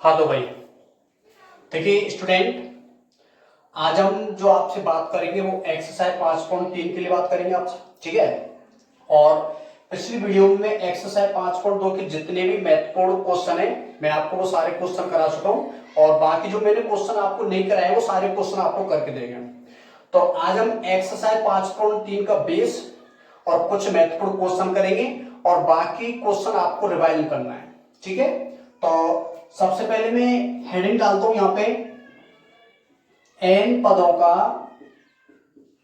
हाँ तो भाई देखिए स्टूडेंट, आज हम जो आपसे बात करेंगे वो एक्सरसाइज 5.3 के लिए बात करेंगे आपसे, ठीक है। और पिछली वीडियो में एक्सरसाइज 5.2 के जितने भी महत्वपूर्ण क्वेश्चन है मैं आपको वो सारे क्वेश्चन करा चुका हूँ, और बाकी जो मैंने क्वेश्चन आपको नहीं कराए वो सारे क्वेश्चन आपको करके देंगे। तो आज हम एक्सरसाइज 5.3 का बेस और कुछ महत्वपूर्ण क्वेश्चन करेंगे और बाकी क्वेश्चन आपको रिवाइज करना है, ठीक है। तो सबसे पहले मैं हेडिंग डालता हूं यहां पे, एन पदों का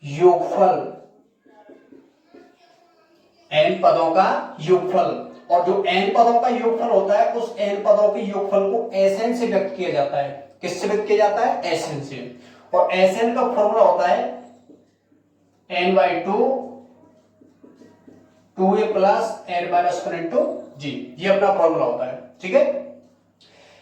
योगफल, एन पदों का योगफल। और जो एन पदों का योगफल होता है उस एन पदों के योगफल को एसएन से व्यक्त किया जाता है। किससे व्यक्त किया जाता है? एसएन से। और एसएन का फॉर्मूला होता है N by two A plus N minus one into जी, ये अपना फॉर्मूला होता है, ठीक है।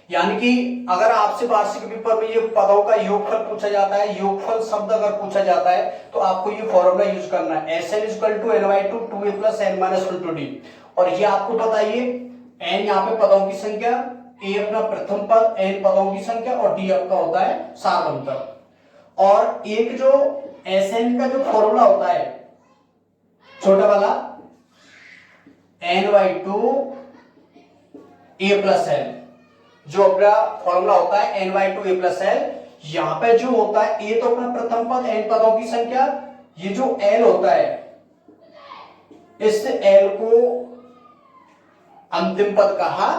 यानी कि अगर आपसे वार्षिक पेपर में ये पदों का योगफल पूछा जाता है, योगफल शब्द अगर पूछा जाता है तो आपको ये फॉर्मूला यूज करना है, S N equal to N by two A plus N minus one two D. और ये आपको बताइए एन यहाँ पे पदों की संख्या, ए अपना प्रथम पद, एन पदों की संख्या और डी आपका होता है सार्वभौमिक। और एक जो एस एन का जो फॉर्मूला होता है छोटा वाला N by two A plus L, जो अपना फॉर्मूला होता है N by two A plus L, यहां पे जो होता है ए तो अपना प्रथम पद, एन पदों की संख्या, ये जो एल होता है इस एल को अंतिम पद कहा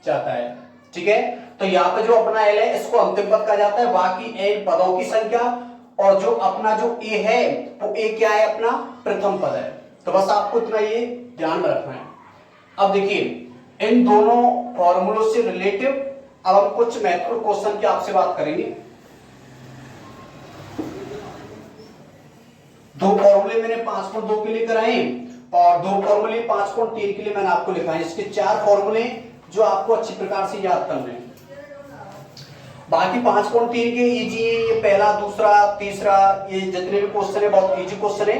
जाता है, ठीक है। तो यहां पे जो अपना एल है इसको अंतिम पद कहा जाता है, बाकी एन पदों की संख्या, और जो अपना जो ए है वो ए क्या है? अपना प्रथम पद है। तो बस आपको इतना ये ध्यान में रखना है। अब देखिए इन दोनों फॉर्मूलों से रिलेटिव अब हम कुछ महत्वपूर्ण क्वेश्चन की आपसे बात करेंगे। दो फॉर्मूले मैंने 5.2 के लिए कराए और दो फॉर्मूले 5.3 के लिए मैंने आपको लिखा है। इसके चार फॉर्मूले जो आपको अच्छी प्रकार से याद करने हैं। बाकी 5.3 के इजी है, ये पहला, दूसरा, तीसरा, ये जितने भी क्वेश्चन है बहुत इजी क्वेश्चन है,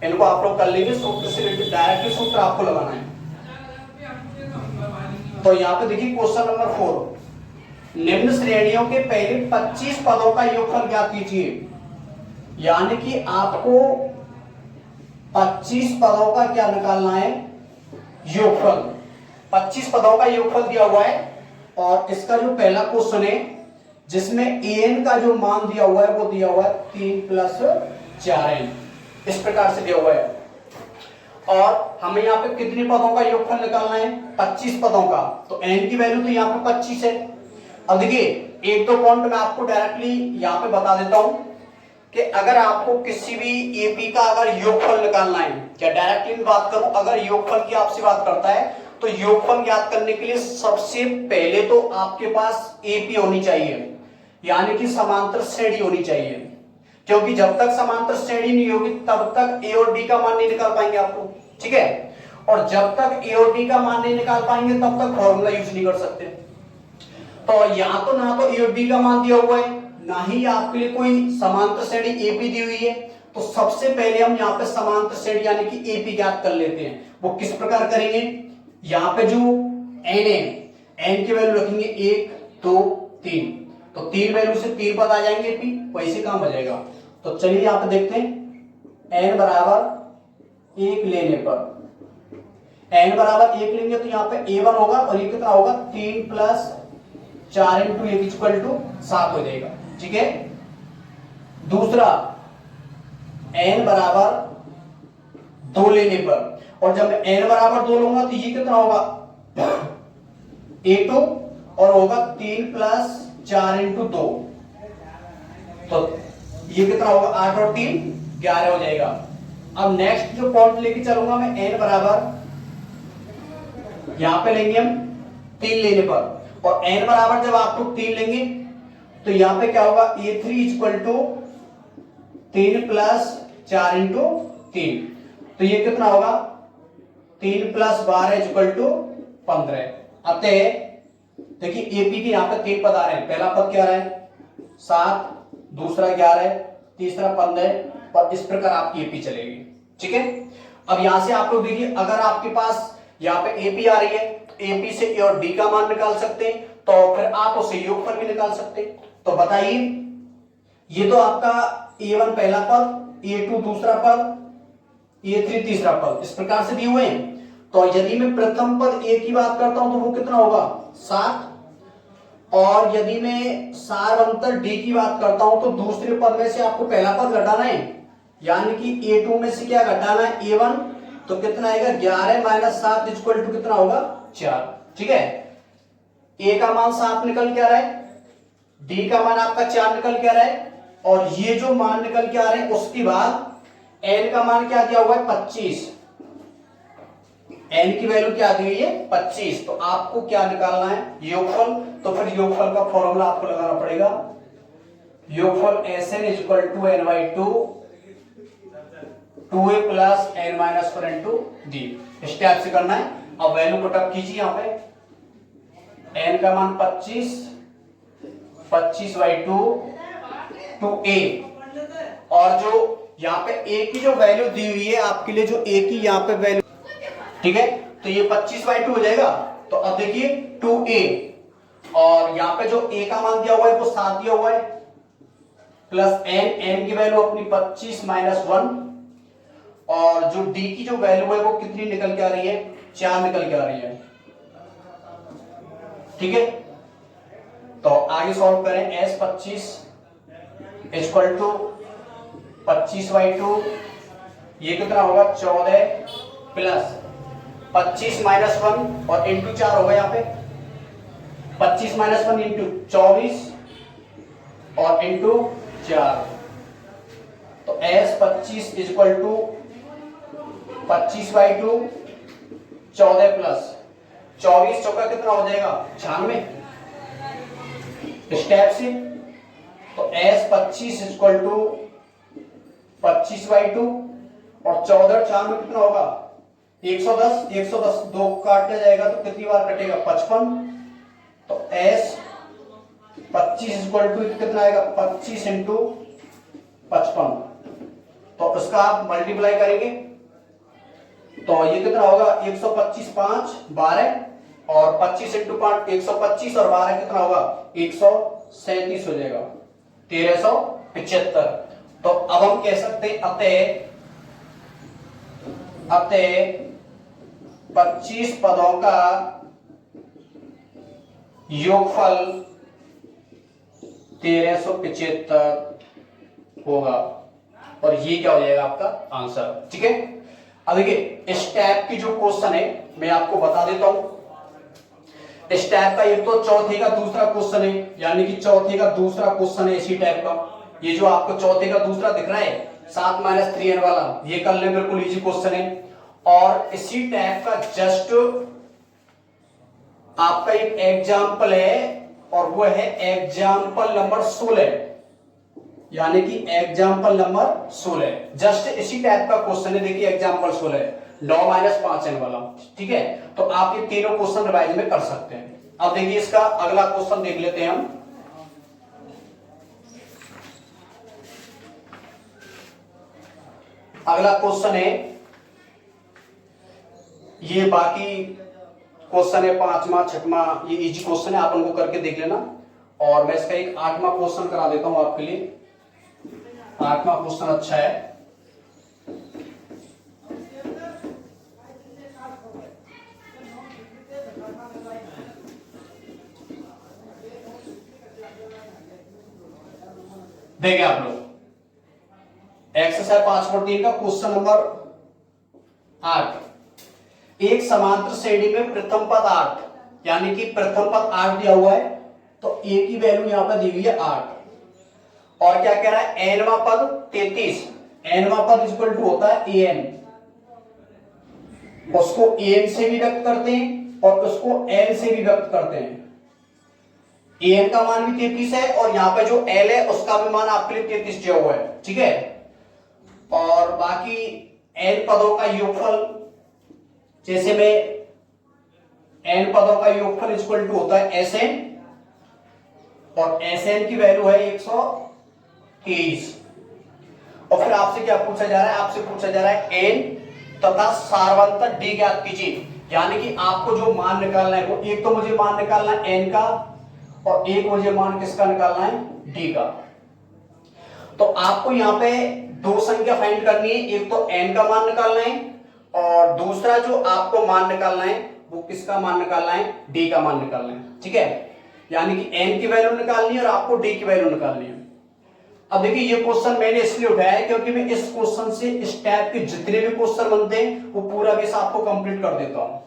इनको आप लोग कर लेंगे। सूत्र से रिलेटेड डायरेक्टली सूत्र आपको लगाना है। तो यहाँ पे देखिए क्वेश्चन नंबर 4, निम्न श्रेणियों के पहले 25 पदों का योगफल ज्ञात कीजिए। यानी कि आपको 25 पदों का क्या निकालना है? योगफल। 25 पदों का योगफल दिया हुआ है और इसका जो पहला क्वेश्चन है जिसमें एन का जो मान दिया हुआ है वो दिया हुआ है 3 प्लस 4n, इस प्रकार से दिया हुआ है। और हमें यहाँ पे कितने पदों का योगफल निकालना है? 25 पदों का। तो n की वैल्यू तो यहाँ पे 25 है। अब देखिए एक दो पॉइंट मैं आपको डायरेक्टली यहाँ पे बता देता हूं कि अगर आपको किसी भी एपी का अगर योगफल निकालना है, क्या डायरेक्टली बात करूं, अगर योगफल की आपसे बात करता है तो योगफल ज्ञात करने के लिए सबसे पहले तो आपके पास एपी होनी चाहिए, यानी कि समांतर श्रेणी होनी चाहिए। क्योंकि जब तक समांतर श्रेणी नहीं होगी तब तक ए और डी का मान नहीं निकाल पाएंगे आपको, ठीक है। और जब तक ए और डी का मान नहीं निकाल पाएंगे तब तक फॉर्मूला यूज नहीं कर सकते। तो यहां तो ना तो ए और डी का मान दिया हुआ है, ना ही आपके लिए कोई समांतर श्रेणी एपी दी हुई है। तो सबसे पहले हम यहाँ पे समांतर श्रेणी यानी कि एपी ज्ञात कर लेते हैं। वो किस प्रकार करेंगे? यहाँ पे जो एन है, एन की वैल्यू रखेंगे 1 2 3, तो 3 वैल्यू से 3 पद आ जाएंगे एपी, वैसे काम हो जाएगा। तो चलिए यहाँ पे देखते हैं एन बराबर 1 लेने पर, एन बराबर 1 लेंगे तो यहाँ पे a1 होगा और ये कितना होगा? 3 प्लस 4 इंटू 1 इक्वल टू 7 हो जाएगा, ठीक है। दूसरा n बराबर 2 लेने पर, और जब मैं n बराबर 2 लूंगा तो ये कितना होगा? a2 और होगा 3 प्लस 4 इंटू 2, तो ये कितना होगा? 8 और 3 11 हो जाएगा। अब नेक्स्ट जो पॉइंट लेके चलूंगा मैं n बराबर, यहां पे लेंगे हम 3 लेने पर, और n बराबर जब आप लोग 3 लेंगे तो यहां पे क्या होगा? a3 equal to 3 plus 4 into 3, तो ये कितना होगा? 3 प्लस 12 इक्वल टू 15। अब देखिए एपी के यहां पे 3 पद आ रहे हैं। पहला पद क्या आ रहा है? 7, दूसरा 11, तीसरा 15, और इस प्रकार आपकी एपी चलेगी, ठीक है। अब यहां से आप लोग देखिए अगर आपके पास यहाँ पे एपी आ रही है एपी से ए और डी का मान निकाल सकते हैं, तो फिर आप उसे योगफल भी निकाल सकते हैं। तो बताइए, ये तो आपका A1 पहला पद, A2 दूसरा पद, A3 तीसरा पद इस प्रकार से दिए हुए हैं। तो यदि मैं प्रथम पद A की बात करता हूं तो वो कितना होगा 7, और यदि मैं सार अंतर D की बात करता हूं तो दूसरे पद में से आपको पहला पद घटाना है, यानी कि A2 में से क्या घटाना है A1, तो कितना आएगा 11 माइनस 7 इक्वल टू कितना होगा 4। ठीक है, A का मान 7 निकल के आ रहा है, D का मान आपका 4 निकल के आ रहा है, और ये जो मान निकल के आ रहे हैं उसके बाद n का मान क्या दिया हुआ है 25, n की वैल्यू क्या दी हुई है 25। तो आपको क्या निकालना है योगफल, तो फिर योगफल का फॉर्मूला आपको लगाना पड़ेगा, योगफल Sn equal to n by 2a plus n minus 4 into D. इस टाइप से करना है। अब वैल्यू पुटअप कीजिए, यहाँ पे n का मान 25 बाई 2a, और जो यहाँ पे a की जो वैल्यू दी हुई है आपके लिए, जो a की यहाँ पे वैल्यू, ठीक है, तो ये 25 बाई 2 हो जाएगा। तो अब देखिए 2a, और यहाँ पे जो a का मान दिया हुआ है वो 7 दिया हुआ है, प्लस n की वैल्यू अपनी 25 माइनस 1, और जो d की जो वैल्यू है वो कितनी निकल के आ रही है 4 निकल के आ रही है। ठीक है, तो आगे सॉल्व करें। s 25 इक्वल टू 25 बाई 2, ये कितना होगा 14 प्लस 25 माइनस 1 और इंटू 4 होगा, यहाँ पे 25 माइनस 1 इंटू 24 और इंटू 4, तो s 25 equal to 25 by 2 14 plus 24 चौका कितना हो जाएगा 96 स्टेप से। तो s 25 इक्वल टू 25 बाई 2 और 14 4 में कितना होगा 110, 110 2 काटा जाएगा तो कितनी बार कटेगा 55। तो s 25 इक्वल टू कितना आएगा 25 इंटू 55, तो इसका आप मल्टीप्लाई करेंगे तो ये कितना होगा 125 5 12 और 25 इंटू 5 125 और 12 कितना होगा 137 हो जाएगा 1375। तो अब हम कह सकते हैं अतः 25 पदों का योगफल 1375 होगा, और ये क्या हो जाएगा आपका आंसर। ठीक है, अब देखिए इस टाइप की जो क्वेश्चन है मैं आपको बता देता हूं। इस टाइप का एक तो चौथे का दूसरा क्वेश्चन है, यानी कि चौथे का दूसरा क्वेश्चन है इसी टाइप का। ये जो आपको चौथे का दूसरा दिख रहा है 7 माइनस 3n वाला, ये कर ले, बिल्कुल इजी क्वेश्चन है। और इसी टाइप का जस्ट आपका एक एग्जाम्पल है, और वो है एग्जाम्पल नंबर 16, यानी कि एग्जाम्पल नंबर 16 जस्ट इसी टाइप का क्वेश्चन है। देखिए एग्जाम्पल 16 9 माइनस 5n वाला। ठीक है, तो आप ये तीनों क्वेश्चन रिवाइज में कर सकते हैं। अब देखिए इसका अगला क्वेश्चन देख लेते हैं हम। अगला क्वेश्चन है, ये बाकी क्वेश्चन है 5वां 6वां, ये इजी क्वेश्चन है, आप उनको करके देख लेना। और मैं इसका एक 8वां क्वेश्चन करा देता हूं आपके लिए। 8वां क्वेश्चन अच्छा है। देखिए आप लोग एक्सरसाइज 5.3 का क्वेश्चन नंबर 8, एक समांतर श्रेणी में प्रथम पद 8, यानी कि प्रथम पद 8 दिया हुआ है, तो a की वैल्यू यहां पर दी हुई है 8, और क्या कह रहा है nवां पद 33, nवां पद इक्वल टू होता है an, उसको an से भी व्यक्त करते हैं और उसको l से भी व्यक्त करते हैं। an का मान भी 33 है और यहाँ पे जो l है उसका भी मान आपके लिए 33 दिया हुआ है। ठीक है, और बाकी n पदों का योगफल, जैसे में n पदों का योगफल इक्वल टू होता है Sn, और Sn की वैल्यू है 123। और फिर आपसे क्या पूछा जा रहा है, आपसे पूछा जा रहा है n तथा सारवंतर d ज्ञात कीजिए। यानी कि आपको जो मान निकालना है वो एक तो मुझे मान निकालना है एन का, और एक मुझे मान किसका निकालना है, डी का। तो आपको यहाँ पे दो संख्या फाइंड करनी है, एक तो एन का मान निकालना है और दूसरा जो आपको मान निकालना है वो किसका मान निकालना है, डी का मान निकालना है। ठीक है, यानी कि एन की वैल्यू निकालनी है और आपको डी की वैल्यू निकालनी है। अब देखिए ये क्वेश्चन मैंने इसलिए उठाया है क्योंकि मैं इस क्वेश्चन से इस टाइप के जितने भी क्वेश्चन बनते हैं वो पूरा बेस आपको कंप्लीट कर देता हूं।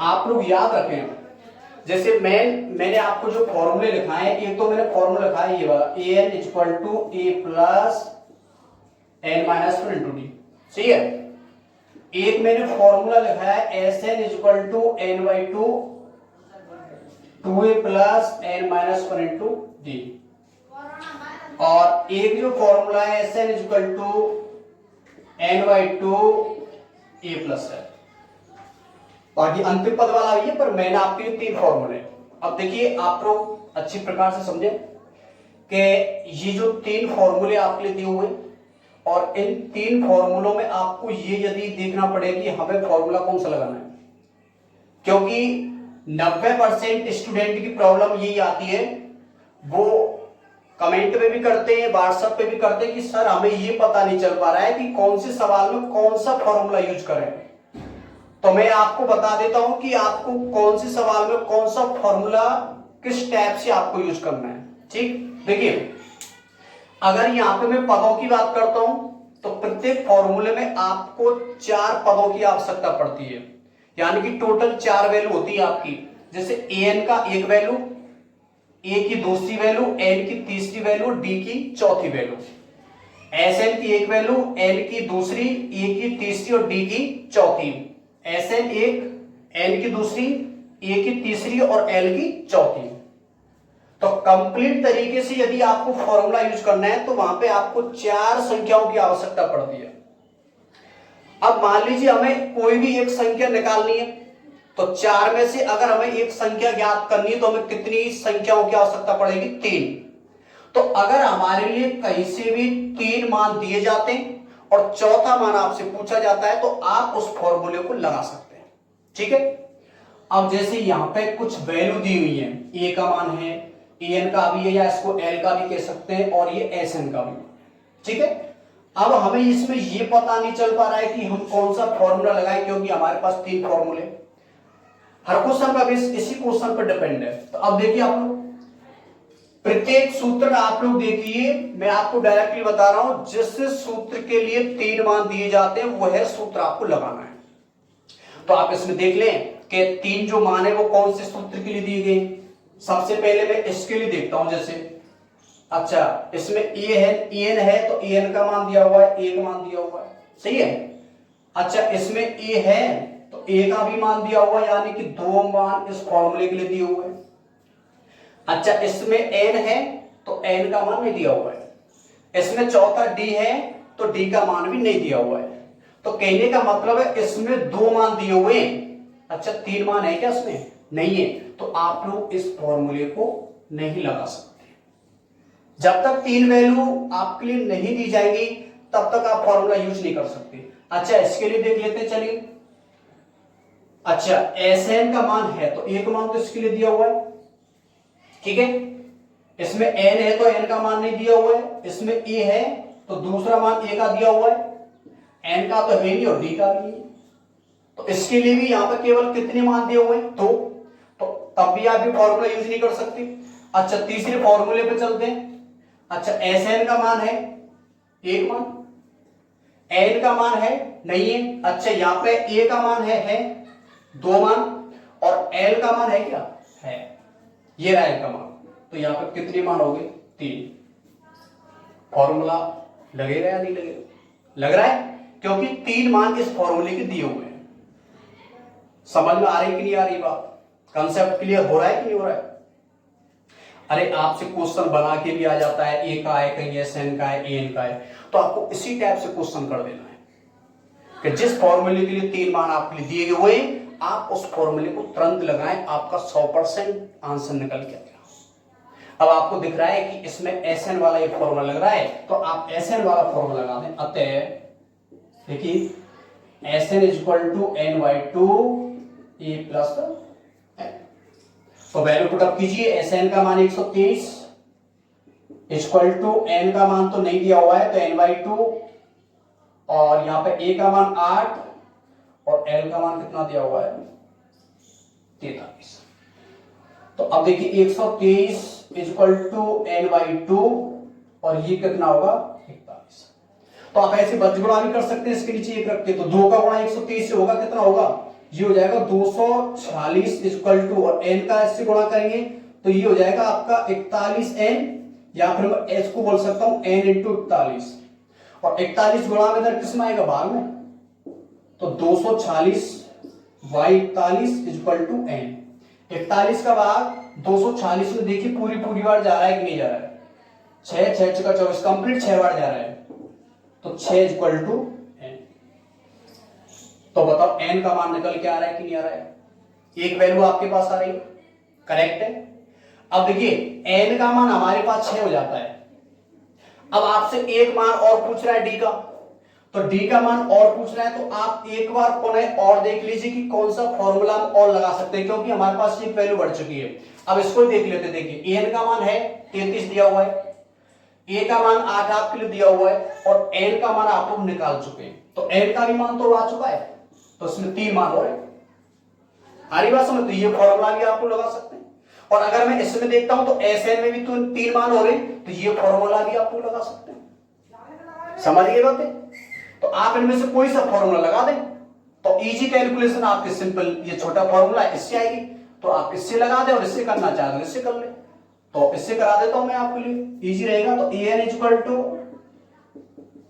आप लोग याद रखें, जैसे मैंने आपको जो फॉर्मूले लिखा है, एक तो मैंने फॉर्मूला लिखा है ये वाला a n equal to A plus N minus one into d, सही है। एक मैंने फॉर्मूला लिखा है S N equal to N by two A plus N minus one into d, और एक जो फॉर्मूला है S N equal to N by two A plus है। बाकी अंतिम पद वाला है, पर मैंने आपके लिए तीन फॉर्मूले। अब देखिए आप लोग अच्छी प्रकार से समझे कि ये जो तीन फॉर्मूले आपके लिए दिए हुए, और इन तीन फॉर्मूलों में आपको ये यदि देखना पड़ेगा कि हमें फॉर्मूला कौन सा लगाना है, क्योंकि 90% स्टूडेंट की प्रॉब्लम यही आती है, वो कमेंट में भी करते हैं, व्हाट्सएप पे भी करते हैं कि सर हमें ये पता नहीं चल पा रहा है कि कौन से सवाल में कौन सा फॉर्मूला यूज करें। तो मैं आपको बता देता हूं कि आपको कौन से सवाल में कौन सा फॉर्मूला किस टाइप से आपको यूज करना है। ठीक, देखिए अगर यहां पे मैं पदों की बात करता हूं तो प्रत्येक फॉर्मूले में आपको 4 पदों की आवश्यकता पड़ती है, यानी कि टोटल 4 वैल्यू होती है आपकी। जैसे ए एन का एक वैल्यू, ए की दूसरी वैल्यू, एन की तीसरी वैल्यू, डी की चौथी वैल्यू। एस एन की एक वैल्यू, एन की दूसरी, ए की तीसरी और डी की चौथी। एस एन एक, एन की दूसरी, ए की तीसरी और एल की चौथी। तो कंप्लीट तरीके से यदि आपको फॉर्मूला यूज करना है तो वहां पे आपको 4 संख्याओं की आवश्यकता पड़ती है। अब मान लीजिए हमें कोई भी एक संख्या निकालनी है, तो 4 में से अगर हमें एक संख्या ज्ञात करनी है तो हमें कितनी संख्याओं की आवश्यकता पड़ेगी, 3। तो अगर हमारे लिए कहीं से भी 3 मान दिए जाते हैं और चौथा मान आपसे पूछा जाता है तो आप उस फॉर्मूले को लगा सकते हैं। ठीक है, अब जैसे यहां पे कुछ वैल्यू दी हुई है, ए का मान है, एन का भी है, या इसको एल का भी कह सकते हैं, और ये एस एन का भी। ठीक है, अब हमें इसमें ये पता नहीं चल पा रहा है कि हम कौन सा फॉर्मूला लगाएं, क्योंकि हमारे पास 3 फॉर्मूले, हर क्वेश्चन का बेस इसी क्वेश्चन पर डिपेंड है। तो अब देखिए आप लोग प्रत्येक सूत्र आप लोग देखिए, मैं आपको डायरेक्टली बता रहा हूं, जिस सूत्र के लिए 3 मान दिए जाते हैं वह सूत्र आपको लगाना है। तो आप इसमें देख लें कि 3 जो मान है वो कौन से सूत्र के लिए दिए गए। सबसे पहले मैं इसके लिए देखता हूं, जैसे अच्छा इसमें एन है तो एन का मान दिया हुआ है, ए का मान दिया हुआ है, सही है। अच्छा इसमें ए है तो ए का भी मान दिया हुआ है, यानी कि 2 मान इस फॉर्मूले के लिए दिए हुए हैं। अच्छा इसमें एन है तो एन का मान नहीं दिया हुआ है। इसमें चौथा डी है तो डी का मान भी नहीं दिया हुआ है। तो कहने का मतलब है इसमें 2 मान दिए हुए हैं। अच्छा 3 मान है क्या इसमें, नहीं है, तो आप लोग इस फॉर्मूले को नहीं लगा सकते। जब तक 3 वैल्यू आपके लिए नहीं दी जाएगी तब तक आप फॉर्मूला यूज नहीं कर सकते। अच्छा इसके लिए देख लेते हैं, चलिए। अच्छा एस एन का मान है तो एक मान तो इसके लिए दिया हुआ है, ठीक है। इसमें एन है तो एन का मान नहीं दिया हुआ है, इसमें ए है तो दूसरा मान ए का दिया हुआ है, एन का तो है नहीं और डी का भी नहीं, तो इसके लिए भी यहां पर केवल कितने मान दिए हुए हैं, 2। तो तब भी आप ये फॉर्मूला यूज नहीं कर सकते। अच्छा तीसरे फॉर्मूले पे चलते हैं। अच्छा एस एन का मान है 1 मान, एन का मान है नहीं है। अच्छा यहां पे ए का मान है 2 मान, और एल का मान है क्या, है, ये रहा एल का मान। तो यहां पर कितने मान हो गए, 3। फॉर्मूला लगेगा या नहीं लगेगा, लग रहा है, क्योंकि 3 मान इस फॉर्मूले के दिए हुए हैं। समझ में आ रही कि नहीं आ रही बात, कंसेप्ट क्लियर हो रहा है कि नहीं हो रहा है। अरे आपसे क्वेश्चन बना के भी आ जाता है, ए का है, कहीं एस एन का है, ए एन का है, तो आपको इसी टाइप से क्वेश्चन कर देना है कि जिस फॉर्मूले के लिए 3 मान आपके लिए दिए हुए आप उस फॉर्मूले को तुरंत लगाएं, आपका 100% आंसर निकल के आएगा। अब आपको दिख रहा है कि इसमें एस एन वाला एक फॉर्मूला लग रहा है, तो आप एस एन वाला फॉर्मूला लगा दें। अतः देखिए S N is equal to N by two A plus N. तो वैल्यू पुटअप कीजिए, एस एन का मान 123 इक्वल टू एन का मान तो नहीं दिया हुआ है तो एन बाई टू, और यहां पे ए का मान 8 और एल का मान कितना दिया हुआ है 43। तो अब देखिए 123 equal to N by two और ये कितना होगा 41। तो आप ऐसे बच गुणा भी कर सकते हैं इसके नीचे एक रख के, तो 2 का गुणा 123 से होगा कितना होगा, ये हो जाएगा 246 इक्वल टू, और एन का इससे गुणा करेंगे तो ये हो जाएगा आपका 41 एन, या फिर मैं एच को बोल सकता हूं एन इंटू 41, और 41 गुणा में इधर किसमें आएगा भाग में, तो 246 वाई 41 इक्वल टू एन। 41 का भाग 246 में देखिए पूरी पूरी बार जा रहा है कि नहीं जा रहा है, 6 6 का 24 कंप्लीट 6 बार जा रहा है, तो 6 इक्वल टू एन। तो बताओ एन का मान निकल के आ रहा है कि नहीं आ रहा है, एक वैल्यू आपके पास आ रही है, करेक्ट है। अब देखिए एन का मान हमारे पास 6 हो जाता है, अब आपसे एक मान और पूछ रहा है डी का, तो डी का मान और पूछ रहा है, तो आप एक बार पुनः और देख लीजिए कि कौन सा फॉर्मूला हम और लगा सकते हैं, क्योंकि हमारे पास एक वैल्यू बढ़ चुकी है। अब इसको देख लेते, देखिए एन का मान है 33 दिया हुआ है, ए का मान 8 आपके लिए दिया हुआ है, और एन का मान आप लोग निकाल चुके हैं, तो एन का भी मान तो आ चुका है, तो इसमें 3 मान हो रहे हैं। हमारी बात समझ, तो ये फॉर्मूला भी आप लोग लगा सकते हैं, और अगर मैं इसमें देखता हूं तो एस एन में भी तो 3 मान हो रहे हैं, तो ये फॉर्मूला भी आप लोग लगा सकते हैं। समझिए बातें, तो आप इनमें से कोई सा फॉर्मूला लगा दें तो इजी कैलकुलेशन आपके सिंपल, ये छोटा फॉर्मूला इससे आएगी, तो आप इससे लगा दें, और इससे करना चाहते हो इससे कर ले, तो इससे करा देता हूं मैं आपके लिए, इजी रहेगा। तो a n equal to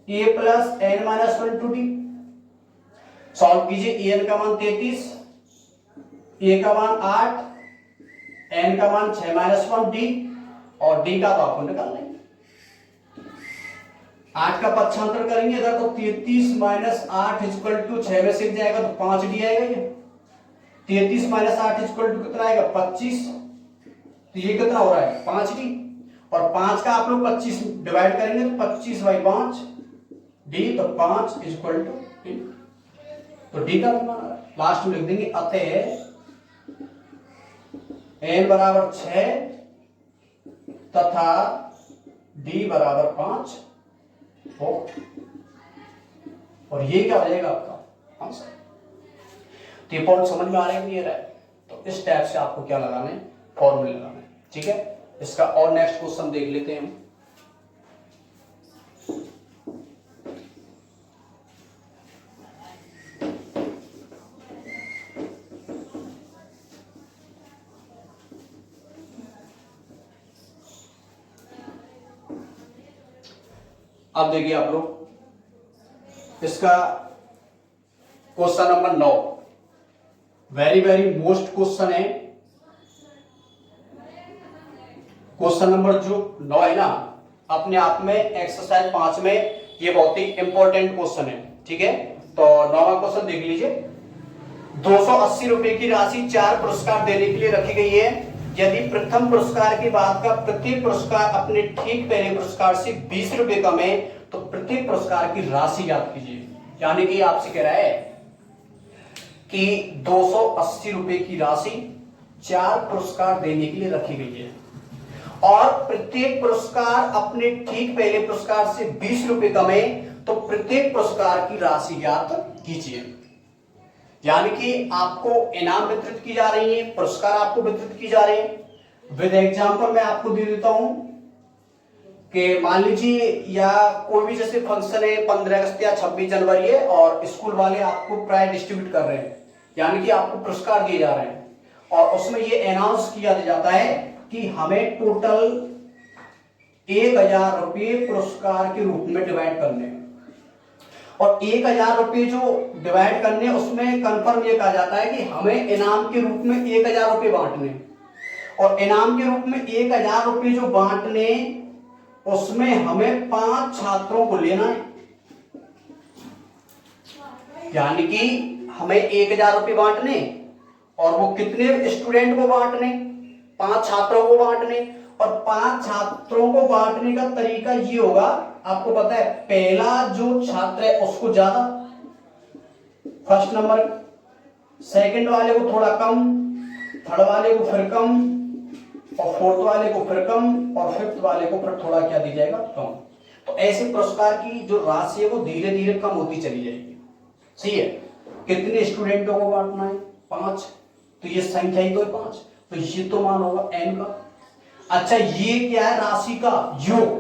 A plus N minus 1 to d, solve कीजिए, ए एन का मान 33, ए का मान 8, एन का मान 6 माइनस 1 डी, और डी का तो आपको निकाल लेंगे, 8 का पक्षांतर करेंगे इधर, तो 33 माइनस 8 इक्वल टू 6 में से जाएगा तो 5 डी आएगा, ये 33 माइनस 8 इक्वल टू कितना आएगा 25, तो ये कितना हो रहा है 5 डी, और 5 का आप लोग 25 डिवाइड करेंगे तो 25 बाई 5 डी, तो 5 इक्वल टू डी, तो डी का मान आ रहा है। लास्ट में लिख देंगे अतः एन बराबर 6 तथा डी बराबर 5 हो, और ये क्या हो जाएगा आपका आंसर। तो ये पॉइंट समझ में आ रहा है कि नहीं आ रहा है, तो इस टाइप से आपको क्या लगाना है, फॉर्मूले लगाना है, ठीक है। इसका और नेक्स्ट क्वेश्चन देख लेते हैं हम। अब देखिए आप लोग इसका question number 9, very very most question है। क्वेश्चन नंबर जो 9 है ना, अपने आप में एक्सरसाइज 5 में ये बहुत ही इंपॉर्टेंट क्वेश्चन है, ठीक है। तो 9वां क्वेश्चन देख लीजिए, 280 रुपए की राशि 4 पुरस्कार देने के लिए रखी गई है, यदि प्रथम पुरस्कार के बाद का प्रत्येक पुरस्कार अपने ठीक पहले पुरस्कार से 20 रुपए कम है, तो प्रत्येक पुरस्कार की राशि याद कीजिए। यानी कि आपसे कह रहा है कि 280 रुपए की राशि 4 पुरस्कार देने के लिए रखी गई है, और प्रत्येक पुरस्कार अपने ठीक पहले पुरस्कार से 20 रुपए कम है, तो प्रत्येक पुरस्कार की राशि ज्ञात कीजिए। यानी कि आपको इनाम वितरित की जा रही है, पुरस्कार आपको वितरित की जा रहे हैं। विद एग्जांपल मैं आपको दे देता हूं कि मान लीजिए या कोई भी जैसे फंक्शन है, 15 अगस्त या 26 जनवरी है, और स्कूल वाले आपको प्राइज डिस्ट्रीब्यूट कर रहे हैं, यानी कि आपको पुरस्कार दिए जा रहे हैं, और उसमें ये अनाउंस किया जाता है कि हमें टोटल 1000 रुपये पुरस्कार के रूप में डिवाइड करने हैं, और 1000 रुपये जो डिवाइड करने उसमें कंफर्म ये कहा जाता है कि हमें इनाम के रूप में 1000 रुपये बांटने, और इनाम के रूप में 1000 रुपये जो बांटने उसमें हमें 5 छात्रों को लेना है। यानी कि हमें 1000 रुपये बांटने, और वो कितने स्टूडेंट को बांटने, 5 छात्रों को बांटने, और 5 छात्रों को बांटने का तरीका ये होगा, आपको पता है पहला जो छात्र है उसको ज्यादा, फर्स्ट नंबर, सेकंड वाले को थोड़ा कम, थर्ड वाले को फिर कम, और फोर्थ वाले को फिर कम, और फिफ्थ वाले को फिर थोड़ा क्या दी जाएगा, कम। तो ऐसे पुरस्कार की जो राशि है वो धीरे धीरे कम होती चली जाएगी। सही है। कितने स्टूडेंटों को बांटना है, 5, तो ये संख्या ही तो है 5, तो ये तो मान होगा n का। अच्छा ये क्या है, राशि का योग,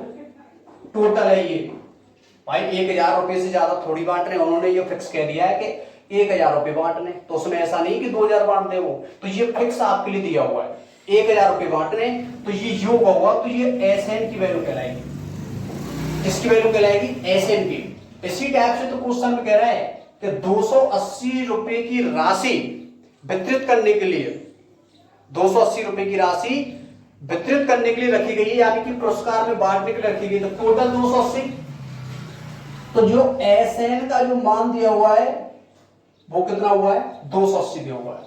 टोटल है ये। भाई 1000 रुपए से ज्यादा थोड़ी बांट रहे हैं, उन्होंने ये फिक्स कह दिया है कि 1000 रुपए बांटने, तो उसमें ऐसा नहीं कि 2000 बांट दे वो, तो ये फिक्स आपके लिए दिया हुआ है 1000 रुपए बांटने, तो ये योग होगा, तो ये SN की वैल्यू कहलाएगी। किसकी वैल्यू कहलाएगी, SN की। इसी टाइप से तो क्वेश्चन में कह रहा है कि 280 रुपए की राशि वितरित करने के लिए, 280 रुपए की राशि वितरित करने के लिए रखी गई है, यानी कि पुरस्कार में बांटने के लिए रखी गई, तो टोटल 280। तो जो SN का जो मान दिया हुआ है वो कितना हुआ है, 280 दिया हुआ है।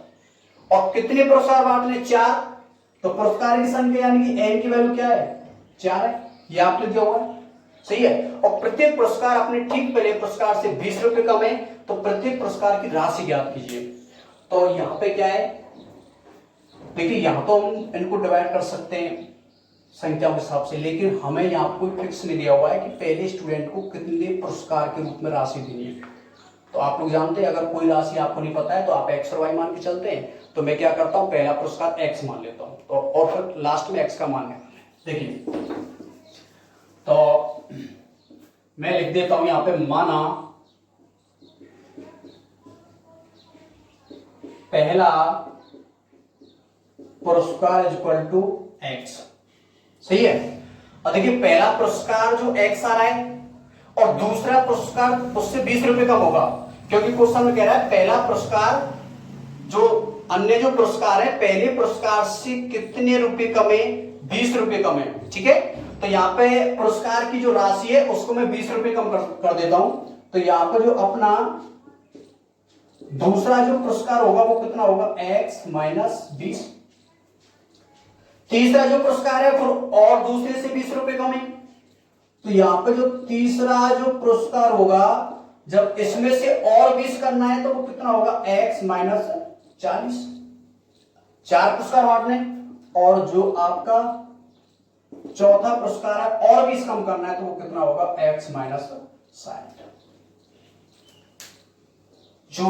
और कितने पुरस्कार बांटने, 4, तो पुरस्कार की संख्या यानी कि n की वैल्यू क्या है, 4 है, ये आपने दिया हुआ है। सही है। और प्रत्येक पुरस्कार अपने ठीक पहले पुरस्कार से 20 रुपए कम है, तो प्रत्येक पुरस्कार की राशि ज्ञात कीजिए। तो यहां पे क्या है, देखिए यहां तो हम इनको डिवाइड कर सकते हैं संख्या के हिसाब से, लेकिन हमें यहाँ कोई फिक्स नहीं दिया हुआ है कि पहले स्टूडेंट को कितने पुरस्कार के रूप में राशि देनी है। तो आप लोग जानते हैं अगर कोई राशि आपको नहीं पता है तो आप x और y मान के चलते हैं। तो मैं क्या करता हूँ, पहला पुरस्कार x मान लेता हूँ, तो और फिर लास्ट में x का मान निकालना है। देखिए तो मैं लिख देता हूं यहां पे, माना पहला पुरस्कार इज इक्वल टू x। सही है। और देखिए पहला पुरस्कार जो x आ रहा है और दूसरा पुरस्कार उससे 20 रुपए कम होगा, क्योंकि क्वेश्चन में कह रहा है पहला पुरस्कार जो अन्य जो पुरस्कार है पहले पुरस्कार से कितने रुपए कम है, 20 रुपए कम है। ठीक है। तो यहाँ पे पुरस्कार की जो राशि है उसको मैं 20 रुपए कम कर देता हूं। तो यहाँ पर जो अपना दूसरा जो पुरस्कार होगा वो कितना होगा, x माइनस 20। तीसरा जो पुरस्कार है और दूसरे से 20 रुपए कम है, तो यहां पे जो तीसरा जो पुरस्कार होगा जब इसमें से और 20 करना है तो वो कितना होगा, x माइनस 40। 4 पुरस्कार बांटने, और जो आपका चौथा पुरस्कार है और 20 कम करना है तो वो कितना होगा, x माइनस 60। जो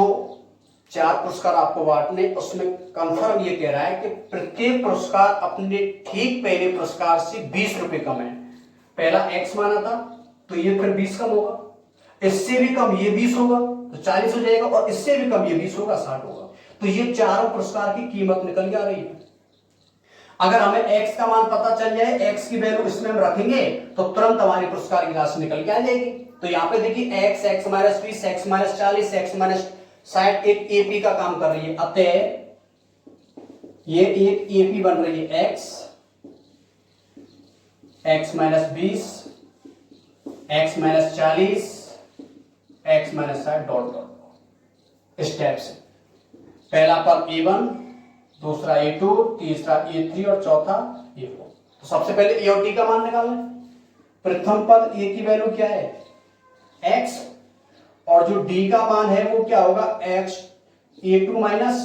4 पुरस्कार आपको बांटने, उसमें कंफर्म ये कह रहा है कि प्रत्येक पुरस्कार अपने ठीक पहले पुरस्कार से 20 रुपए कम है। पहला x माना था तो ये फिर 20 कम होगा, इससे भी कम ये 20 होगा तो 40 हो जाएगा, और इससे भी कम ये 20 होगा 60 होगा। तो ये चारों पुरस्कार की कीमत निकल के आ रही है। अगर हमें x का मान पता चल जाए, x की वैल्यू इसमें हम रखेंगे तो तुरंत हमारी पुरस्कार की राशि निकल के आ जाएगी। तो यहाँ पे देखिए x minus 20, x minus 40, x minus 60 एक एपी का काम कर रही है, अतः ये एक एपी बन रही है, x minus 20, x minus 40, x minus 60 dot dot इस टाइप से। पहला पद A1, दूसरा A2, तीसरा A3 और चौथा A4। तो सबसे पहले A और T का मान निकालना। प्रथम पद A की वैल्यू क्या है, x, और जो D का मान है वो क्या होगा, x A2 minus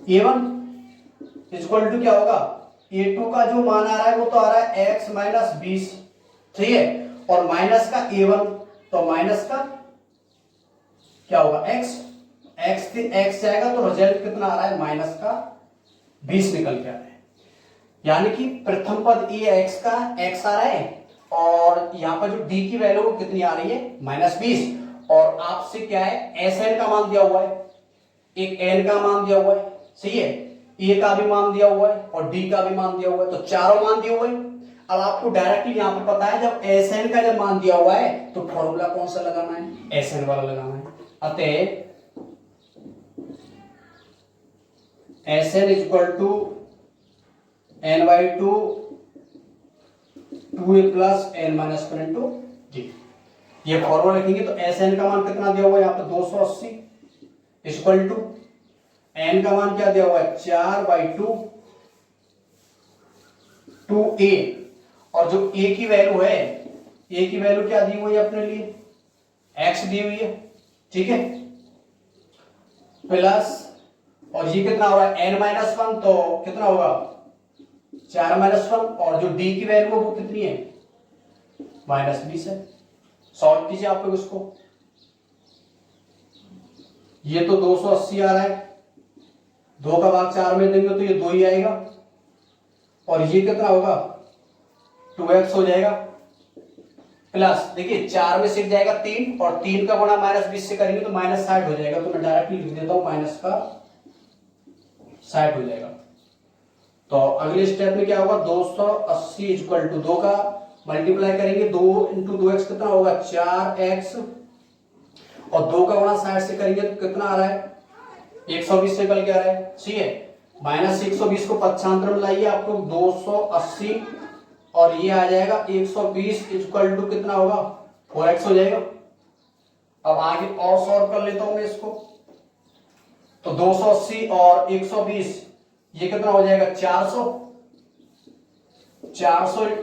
A1 equal to क्या होगा, A2 का जो मान आ रहा है वो तो आ रहा है x माइनस 20। ठीक है। और माइनस का A1, तो माइनस का क्या होगा, x से x जाएगा तो रिजल्ट कितना आ रहा है, माइनस का 20 निकल के आ रहा है। यानी कि प्रथम पद ए x का x आ रहा है, और यहां पर जो d की वैल्यू कितनी आ रही है, माइनस 20। और आपसे क्या है, SN का मान दिया हुआ है, एक n का मान दिया हुआ है। सही है। a का भी मान दिया हुआ है और d का भी मान दिया हुआ है, तो चारों मान दिए हुए हैं। अब आपको डायरेक्टली यहां पर पता है जब SN का जब मान दिया हुआ है तो फॉर्मूला कौन सा लगाना है, SN वाला लगाना है। अतः SN is equal to n/2 2a plus n minus 1 into d। ये फॉर्मूला लिखेंगे तो SN का मान कितना दिया हुआ है, यहाँ पे 280 इक्वल टू n का मान क्या दिया हुआ है, 4/2 2a, और जो a की वैल्यू है, a की वैल्यू क्या दी हुई है अपने लिए, x दी हुई है। ठीक है, प्लस और ये कितना होगा n-1, तो कितना होगा 4-1, और जो d की वैल्यू वो कितनी है -20 है। सॉल्व कीजिए आप लोग इसको, ये तो 280 आ रहा है, 2 का भाग 4 में देंगे तो ये 2 ही आएगा, और ये कितना होगा 2x हो जाएगा, प्लस देखिए 4 में से जाएगा 3, और 3 का गुणा -20 से करेंगे तो -60 हो जाएगा, तो मैं डायरेक्टली लिख देता हूं -60 हो जाएगा। तो अगले स्टेप में क्या होगा 280 इक्वल टू 2 का मल्टीप्लाई करेंगे, 2 × 2x कितना होगा 4x, और 2 का गुणा 60 से करेंगे तो कितना आ रहा है 120 से निकल के आ रहा है, ठीक है। -120 को पक्षांतर में लाइए आप लोग 280, और ये आ जाएगा 120 इक्वल टू कितना होगा 4x हो जाएगा। अब आगे और सॉल्व कर लेता हूं मैं इसको, तो 280 और 120 ये कितना हो जाएगा 400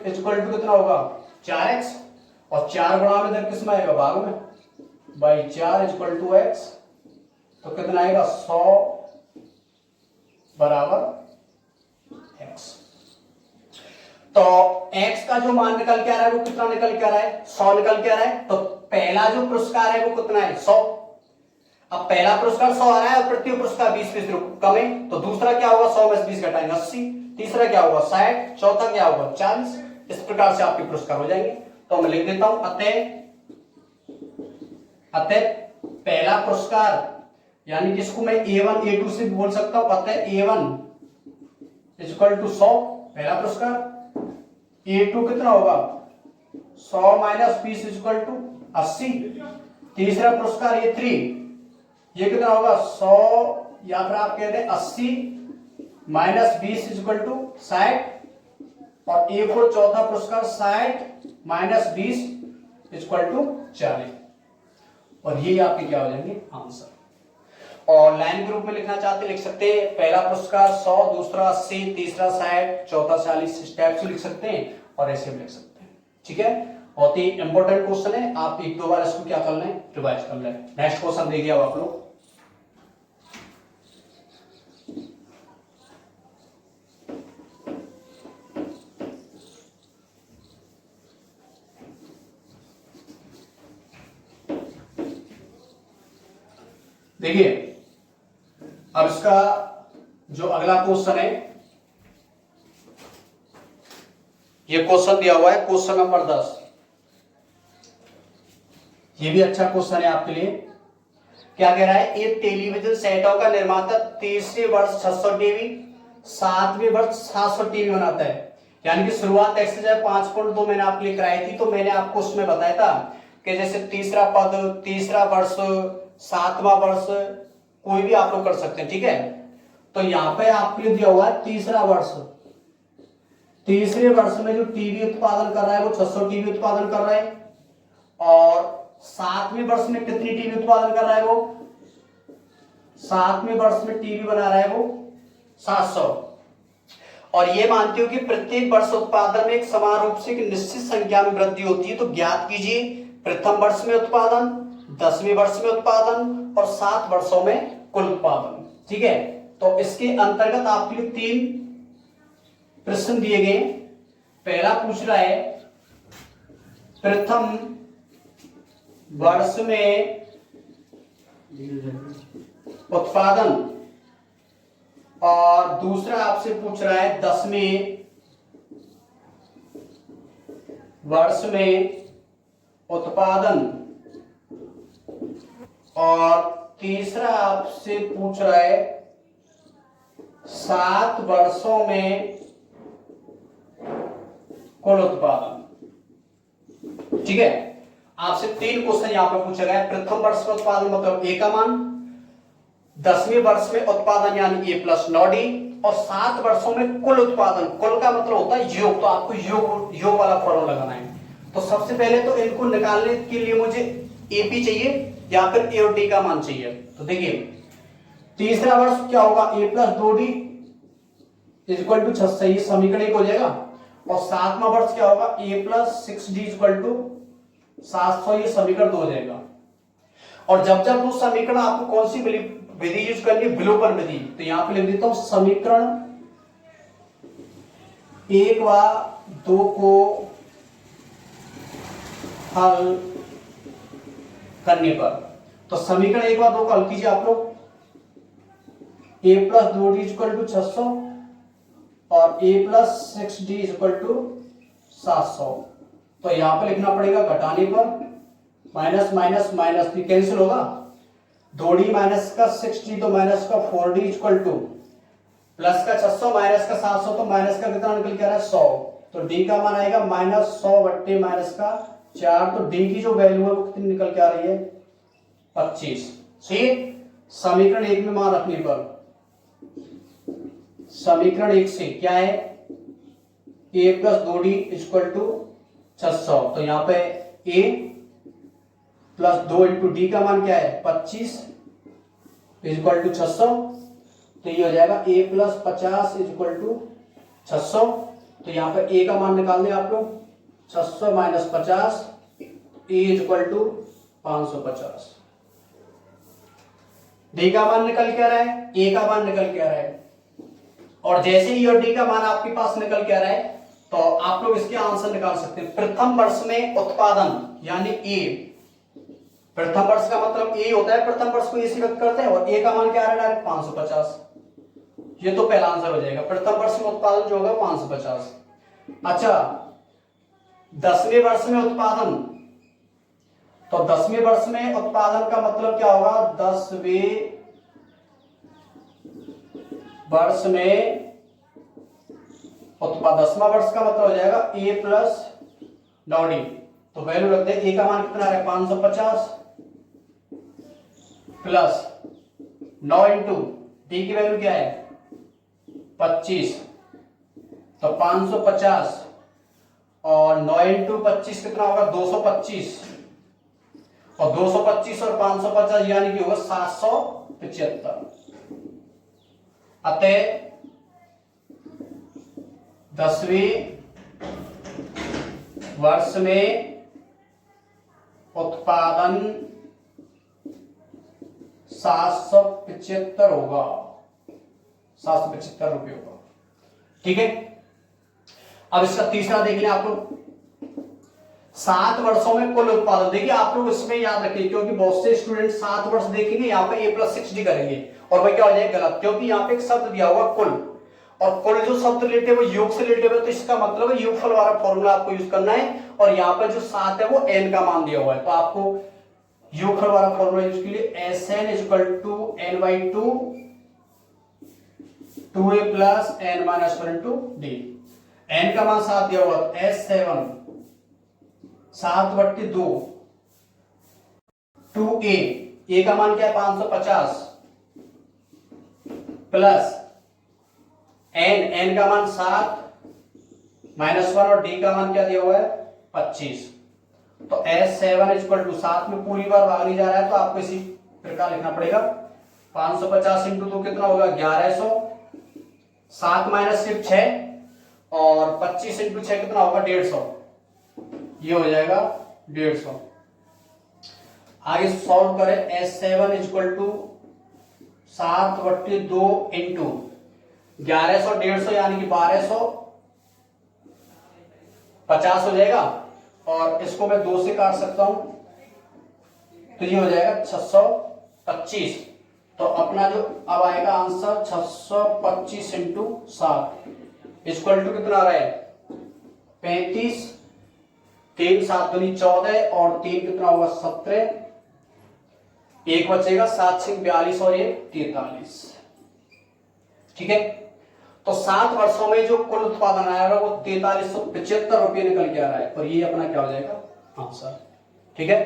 इक्वल टू कितना होगा 4x, और 4 गुणा में किस में आएगा भाग में, बाई 4 इक्वल टू x, तो कितना आएगा 100 बराबर x। तो x का जो मान निकल के आ रहा है वो कितना निकल के आ रहा है 100 निकल के आ रहा है। तो पहला जो पुरस्कार है वो कितना है 100। अब पहला पुरस्कार 100 आ रहा है और प्रति पुरस्कार 20% कम है, तो दूसरा क्या होगा 100 में से 20 घटाएंगे 80, तीसरा क्या होगा 60, चौथा क्या होगा 40। इस प्रकार से आपके पुरस्कार हो जाएंगे। तो मैं लिख देता हूं अतः पहला पुरस्कार यानी कि इसको मैं A1 A2 से बोल सकता हूं, अतः A1 इक्वल टू 100 पहला पुरस्कार, A2 कितना होगा 100 - 20 इक्वल टू 80, तीसरा पुरस्कार A3 ये कितना होगा 100 या फिर आप कहते हैं 80 - 20 इक्वल टू 60, और A4 चौथा पुरस्कार 60 - 20 इक्वल टू 40, और ये आपके क्या हो जाएंगे आंसर। और लाइन के रूप में लिखना चाहते लिख सकते हैं, पहला पुरस्कार 100, दूसरा 80, तीसरा 60, चौथा 40, स्टेप से लिख सकते हैं और ऐसे भी लिख सकते हैं। ठीक है, बहुत ही इंपॉर्टेंट क्वेश्चन है, आप 1-2 बार इसको क्या कर लें रिवाइज कर लें। नेक्स्ट क्वेश्चन देखिए अब आप लोग, देखिए अब इसका जो अगला क्वेश्चन है, ये क्वेश्चन दिया हुआ है क्वेश्चन नंबर 10। ये भी अच्छा क्वेश्चन है आपके लिए। क्या कह रहा है, एक टेलीविजन सेटों का निर्माता तीसरे वर्ष 600 टीवी, 7वें वर्ष 700 टीवी बनाता है। यानी कि शुरुआत एक्सरसाइज 5.2 मैंने आपके लिए कराई थी, तो मैंने आपको उसमें बताया था कि जैसे तीसरा पद, तीसरा वर्ष, 7वां वर्ष, कोई भी आप लोग कर सकते हैं। ठीक है, तो यहां पे आपके लिए दिया हुआ है तीसरा वर्ष। तीसरे वर्ष में जो टीवी उत्पादन कर रहा है वो 600 टीवी उत्पादन कर रहा है, और 7वें वर्ष में कितनी टीवी उत्पादन कर रहा है वो 7वें वर्ष में टीवी बना रहा है वो 700। और ये मानते हो कि प्रत्येक वर्ष उत्पादन में एक समान रूप से एक निश्चित संख्या में वृद्धि होती है, तो ज्ञात कीजिए प्रथम वर्ष में उत्पादन, 10वें वर्ष में उत्पादन और 7 वर्षों में कुल उत्पादन। ठीक है, तो इसके अंतर्गत आपके लिए 3 प्रश्न दिए गए। पहला पूछ रहा है प्रथम वर्ष में उत्पादन, और दूसरा आपसे पूछ रहा है 10वें वर्ष में उत्पादन, और तीसरा आपसे पूछ रहा है 7 वर्षों में कुल उत्पादन। ठीक है, आपसे 3 क्वेश्चन यहां पर पूछा गया है। प्रथम वर्ष में उत्पादन मतलब ए का मान, 10वें वर्ष में उत्पादन यानी A + 9D, और 7 वर्षों में कुल उत्पादन, कुल का मतलब होता है योग, तो आपको योग वाला फॉर्मूला लगाना है। तो सबसे पहले तो इनको निकालने के लिए मुझे AP चाहिए या फिर A और D का मान चाहिए। तो देखिए तीसरा वर्ष क्या होगा A + 2D इक्वल टू 600, ये समीकरण 1 हो जाएगा, और 7वां वर्ष क्या होगा A + 6D इक्वल टू 700, ये समीकरण 2 हो जाएगा। और जब जब वो समीकरण आपको कौन सी विधि यूज करनी है, विलोपन विधि, तो यहां पे लिख देता हूं समीकरण 1 व 2 को हल करने पर, तो समीकरण 1 व 2 को हल कीजिए आप लोग। a plus 2d equal to 600 और a plus 6d equal to 700। तो यहां पर लिखना पड़ेगा घटाने पर माइनस माइनस माइनस कैंसिल होगा, 2d माइनस का 6d तो माइनस का 4d इक्वल टू प्लस का 600 माइनस का 700 तो माइनस का कितना निकल के आ रहा है 100। तो d का मान आएगा -100 बट्टे माइनस का 4। तो d की जो वैल्यू है वो कितनी निकल के आ रही है 25। सही, समीकरण 1 में मान रखने पर समीकरण 1 से क्या है a plus 2d equal to 600। तो यहां पे a प्लस 2 इंटू डी का मान क्या है 25 इक्वल टू 600। तो ये हो जाएगा a प्लस 50 इक्वल टू 600। तो यहां पर a का मान निकाल दें आप लोग, 600 minus 50 a equal to 550। D का मान निकल के आ रहा है, a का मान निकल के आ रहा है, और जैसे ही डी का मान आपके पास निकल के आ रहा है तो आप लोग इसके आंसर निकाल सकते हैं। प्रथम वर्ष में उत्पादन यानी ए, प्रथम वर्ष का मतलब ए होता है, प्रथम वर्ष को ए से व्यक्त करते हैं, और ए का मान क्या आ रहा है 550। ये तो पहला आंसर हो जाएगा, प्रथम वर्ष में उत्पादन जो होगा 550। अच्छा, 10वें वर्ष में उत्पादन, तो 10वें वर्ष में उत्पादन का मतलब क्या होगा 10वें वर्ष में उत्पादन, 10वां वर्ष का मतलब हो जाएगा a प्लस 9d। तो वैल्यू रखते हैं, a का मान कितना है 550 प्लस 9 इंटू डी की वैल्यू क्या है 25। तो 550 और 9 इंटू 25 कितना होगा 225, और 225 और 550 यानी कि होगा 775। अतः 10वें वर्ष में उत्पादन 775 होगा, 775 रुपये होगा। ठीक है, अब इसका तीसरा देख लें आप लोग, 7 वर्षों में कुल उत्पादन। देखिए आप लोग इसमें याद रखिए, क्योंकि बहुत से स्टूडेंट 7 वर्ष देखेंगे यहाँ पे a प्लस 6d करेंगे और वह क्या हो जाएगा गलत, क्योंकि यहाँ पे एक शब्द दिया हुआ कुल, और कुल जो शब्द रिलेटेड है वो योग से रिलेटेड है, तो इसका मतलब है योगफल वाला फॉर्मूला आपको यूज करना है। और यहाँ पे जो 7 है वो n का मान दिया हुआ है, तो आपको योगफल वाला फॉर्मूला यूज के लिए Sn equal to n/2 2a plus n minus 1 into D. n का मान 7 दिया हुआ, S7 7/2 2a, a का मान क्या है 550 प्लस n का मान 7 माइनस 1 और d का मान क्या दिया हुआ है 25। तो S7 इक्वल टू 7 में पूरी बार भाग नहीं जा रहा है, तो आपको इसी प्रकार लिखना पड़ेगा 550 इंटू 2 कितना होगा 1100, 7 माइनस 6 और 25 इंटू 6 कितना होगा 150। ये हो जाएगा 150। आगे सॉल्व करें, S7 इक्वल टू 7/2 इंटू 1100 150 यानी कि 1250 हो जाएगा, और इसको मैं 2 से काट सकता हूं तो ये हो जाएगा 625। तो अपना जो अब आएगा आंसर 625 इंटू 7 इक्वल टू कितना आ रहा है 35, 3 7 दूनी 14 और 3 कितना होगा 17, एक बचेगा 7 6 42 और ये 43। ठीक है, तो 7 वर्षों में जो कुल उत्पादन आएगा वो 4375 रुपये निकल के आ रहा है, और ये अपना क्या हो जाएगा आंसर। ठीक है,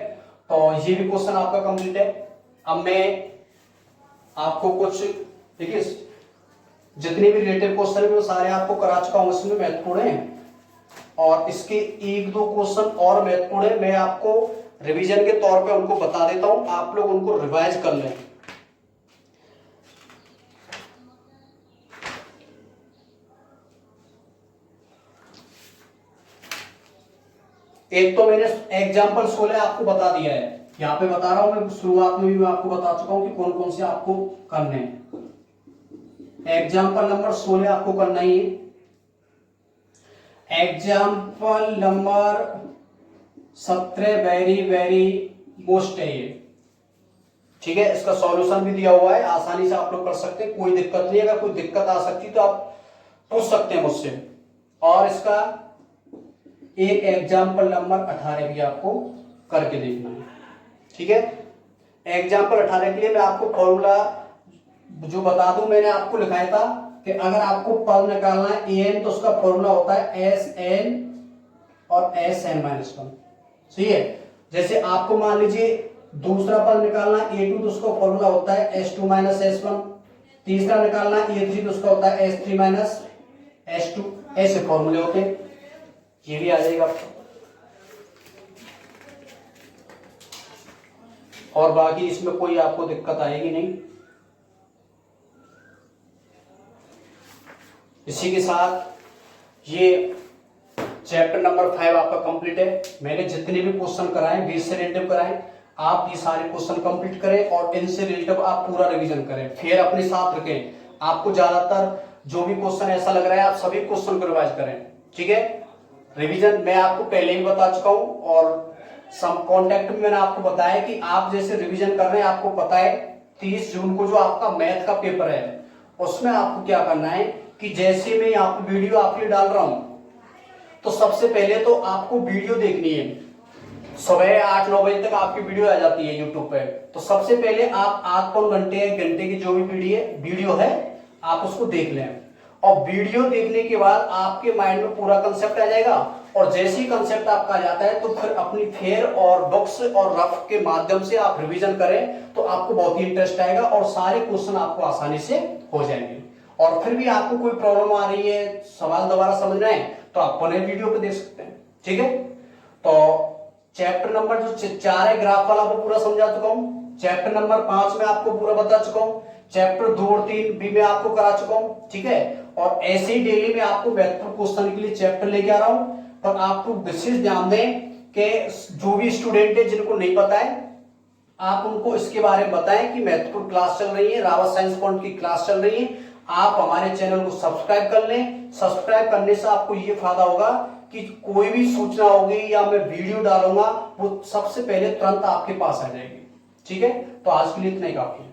तो ये भी क्वेश्चन आपका कंप्लीट है। अब मैं आपको कुछ देखिए, जितने भी रिलेटेड क्वेश्चन है वो सारे आपको करा चुका हूं, इसमें महत्वपूर्ण है, और इसके 1-2 क्वेश्चन और महत्वपूर्ण है, मैं आपको रिवीजन के तौर पे उनको बता देता हूं, आप लोग उनको रिवाइज कर लें। एक तो मैंने एग्जाम्पल 16 आपको बता दिया है, यहाँ पे बता रहा हूं मैं, शुरुआत में भी मैं आपको बता चुका हूं कि कौन कौन से आपको करने हैं। एग्जाम्पल नंबर 16 आपको करना ही है। Example number 17 very very most है ये, ठीक है। इसका सॉल्यूशन भी दिया हुआ है, आसानी से आप लोग कर सकते हैं, कोई दिक्कत नहीं। अगर कोई दिक्कत आ सकती तो आप पूछ सकते हैं मुझसे। और इसका एक एग्जाम्पल नंबर 18 भी आपको करके देखना है, ठीक है। एग्जाम्पल 18 के लिए मैं आपको फॉर्मूला जो बता दूं, मैंने आपको लिखाया था कि अगर आपको पद निकालना है ए एन तो उसका फॉर्मूला होता है एस एन और एस एन माइनस वन, सही है। जैसे आपको मान लीजिए दूसरा पद निकालना है ए टू तो उसका फॉर्मूला होता है S two minus S one, तीसरा निकालना है ए थ्री तो उसका होता है S three minus S two, ऐसे फॉर्मूले होते हैं। ये भी आ जाएगा आपको। और बाकी इसमें कोई आपको दिक्कत आएगी नहीं। इसी के साथ ये चैप्टर नंबर 5 आपका कंप्लीट है। मैंने जितने भी क्वेश्चन कराए, बेस से रिलेटिव कराए, आप ये सारे क्वेश्चन कंप्लीट करें और इनसे रिलेटिव आप पूरा रिवीजन करें, फिर अपने साथ रखें। आपको ज्यादातर जो भी क्वेश्चन ऐसा लग रहा है आप सभी क्वेश्चन को रिवाइज करें, ठीक है। रिवीजन मैं आपको पहले ही बता चुका हूं और सम कॉन्टेक्ट में मैंने आपको बताया कि आप जैसे रिवीजन कर रहे हैं, आपको पता है 30 जून को जो आपका मैथ का पेपर है उसमें आपको क्या करना है कि जैसे मैं यहाँ पे वीडियो आपके लिए डाल रहा हूं तो सबसे पहले तो आपको वीडियो देखनी है। सुबह 8-9 बजे तक आपकी वीडियो आ जाती है यूट्यूब पे, तो सबसे पहले आप आध पौन घंटे 1 घंटे की जो भी वीडियो है आप उसको देख लें। और वीडियो देखने के बाद आपके माइंड में पूरा कंसेप्ट आ जाएगा और जैसे ही कंसेप्ट आपका आ जाता है तो फिर अपनी फेयर और बुक्स और रफ के माध्यम से आप रिवीजन करें तो आपको बहुत ही इंटरेस्ट आएगा और सारे क्वेश्चन आपको आसानी से हो जाएंगे। और फिर भी आपको कोई प्रॉब्लम आ रही है, सवाल दोबारा समझना है तो आप पुनः वीडियो पे देख सकते हैं, ठीक है। तो चैप्टर नंबर जो 4 है ग्राफ वाला वो पूरा समझा चुका हूं। चैप्टर नंबर 5 में आपको पूरा बता चुका हूं। चैप्टर 2 और 3 भी मैं आपको करा चुका हूं, ठीक है। और ऐसे ही डेली में आपको महत्वपूर्ण क्वेश्चन के लिए चैप्टर लेके आ रहा हूं। पर आपको विशेष ध्यान दें कि जो भी स्टूडेंट है जिनको नहीं पता है आप उनको इसके बारे में बताएं कि महत्वपूर्ण क्लास चल रही है, रावत साइंस पॉइंट की क्लास चल रही है। आप हमारे चैनल को सब्सक्राइब कर लें। सब्सक्राइब करने से आपको ये फायदा होगा कि कोई भी सूचना होगी या मैं वीडियो डालूंगा वो सबसे पहले तुरंत आपके पास आ जाएगी, ठीक है। तो आज के लिए इतना ही काफी है।